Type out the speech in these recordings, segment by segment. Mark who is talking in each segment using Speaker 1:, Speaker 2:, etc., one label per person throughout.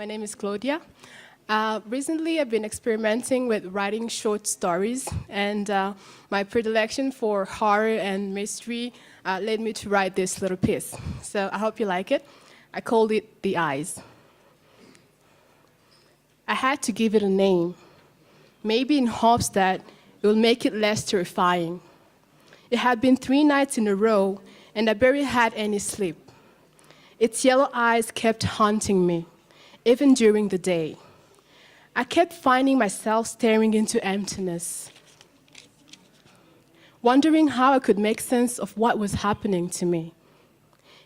Speaker 1: My name is Claudia. Recently, I've been experimenting with writing short stories, and my predilection for horror and mystery led me to write this little piece. So I hope you like it. I called it The Eyes. I had to give it a name, maybe in hopes that it will make it less terrifying. It had been 3 nights in a row, and I barely had any sleep. Its yellow eyes kept haunting me, even during the day. I kept finding myself staring into emptiness, wondering how I could make sense of what was happening to me.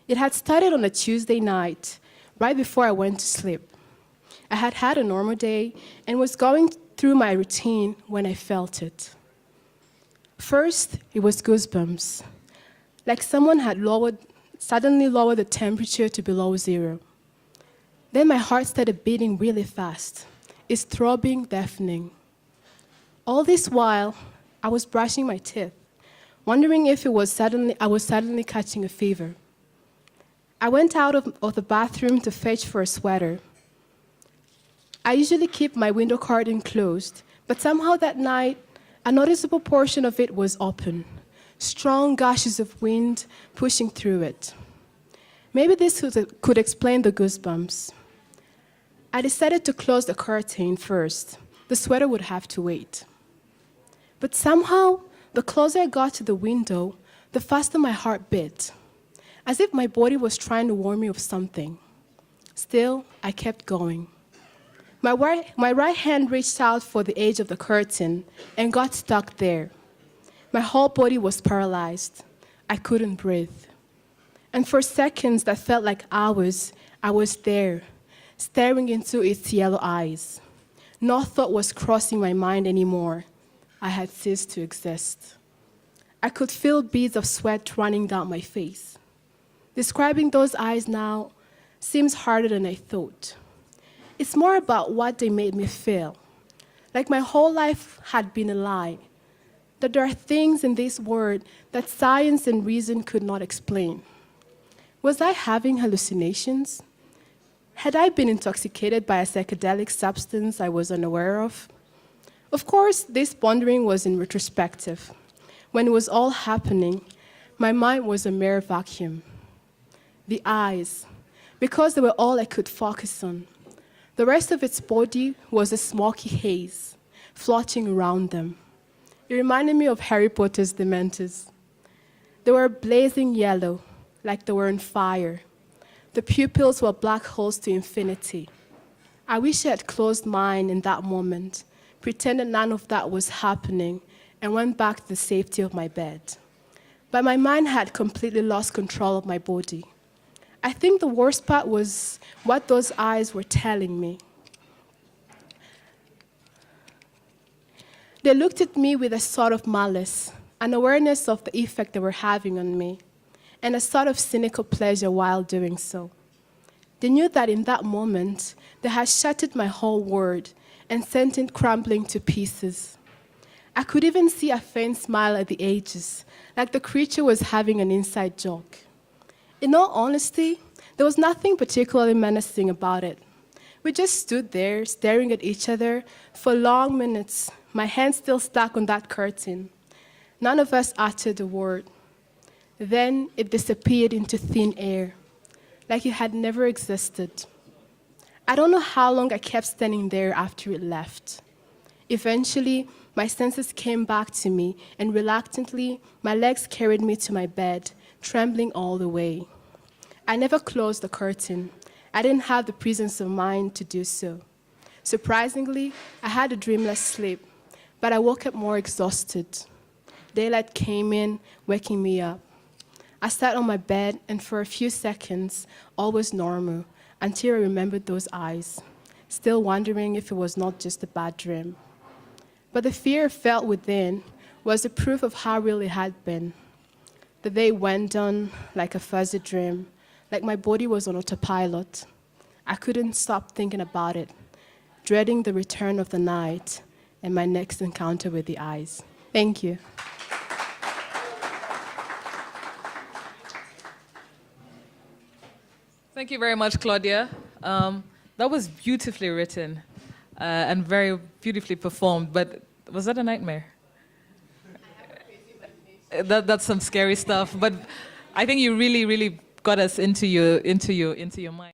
Speaker 1: It had started on a Tuesday night, right before I went to sleep. I had had a normal day and was going through my routine when I felt it. First, it was goosebumps, like someone had suddenly lowered the temperature to below 0. Then my heart started beating really fast. It's throbbing, deafening. All this while, I was brushing my teeth, wondering if I was suddenly catching a fever. I went out of the bathroom to fetch for a sweater. I usually keep my window curtain closed, but somehow that night, a noticeable portion of it was open, strong gushes of wind pushing through it. Maybe this could explain the goosebumps. I decided to close the curtain first. The sweater would have to wait. But somehow, the closer I got to the window, the faster my heart beat, as if my body was trying to warn me of something. Still, I kept going. My right hand reached out for the edge of the curtain and got stuck there. My whole body was paralyzed. I couldn't breathe. And for seconds that felt like hours, I was there, staring into its yellow eyes. No thought was crossing my mind anymore. I had ceased to exist. I could feel beads of sweat running down my face. Describing those eyes now seems harder than I thought. It's more about what they made me feel, like my whole life had been a lie, that there are things in this world that science and reason could not explain. Was I having hallucinations? Had I been intoxicated by a psychedelic substance I was unaware of? Of course, this pondering was in retrospective. When it was all happening, my mind was a mere vacuum. The eyes, because they were all I could focus on. The rest of its body was a smoky haze, floating around them. It reminded me of Harry Potter's Dementors. They were blazing yellow, like they were on fire. The pupils were black holes to infinity. I wish I had closed mine in that moment, pretended none of that was happening, and went back to the safety of my bed. But my mind had completely lost control of my body. I think the worst part was what those eyes were telling me. They looked at me with a sort of malice, an awareness of the effect they were having on me, and a sort of cynical pleasure while doing so. They knew that in that moment, they had shattered my whole world and sent it crumbling to pieces. I could even see a faint smile at the edges, like the creature was having an inside joke. In all honesty, there was nothing particularly menacing about it. We just stood there, staring at each other for long minutes, my hand still stuck on that curtain. None of us uttered a word. Then it disappeared into thin air, like it had never existed. I don't know how long I kept standing there after it left. Eventually, my senses came back to me, and reluctantly, my legs carried me to my bed, trembling all the way. I never closed the curtain. I didn't have the presence of mind to do so. Surprisingly, I had a dreamless sleep, but I woke up more exhausted. Daylight came in, waking me up. I sat on my bed, and for a few seconds, all was normal, until I remembered those eyes, still wondering if it was not just a bad dream. But the fear I felt within was the proof of how real it had been. The day went on like a fuzzy dream, like my body was on autopilot. I couldn't stop thinking about it, dreading the return of the night and my next encounter with the eyes. Thank you.
Speaker 2: Thank you very much, Claudia. That was beautifully written and very beautifully performed, but was that a nightmare? That's some scary stuff, but I think you really, really got us into your mind.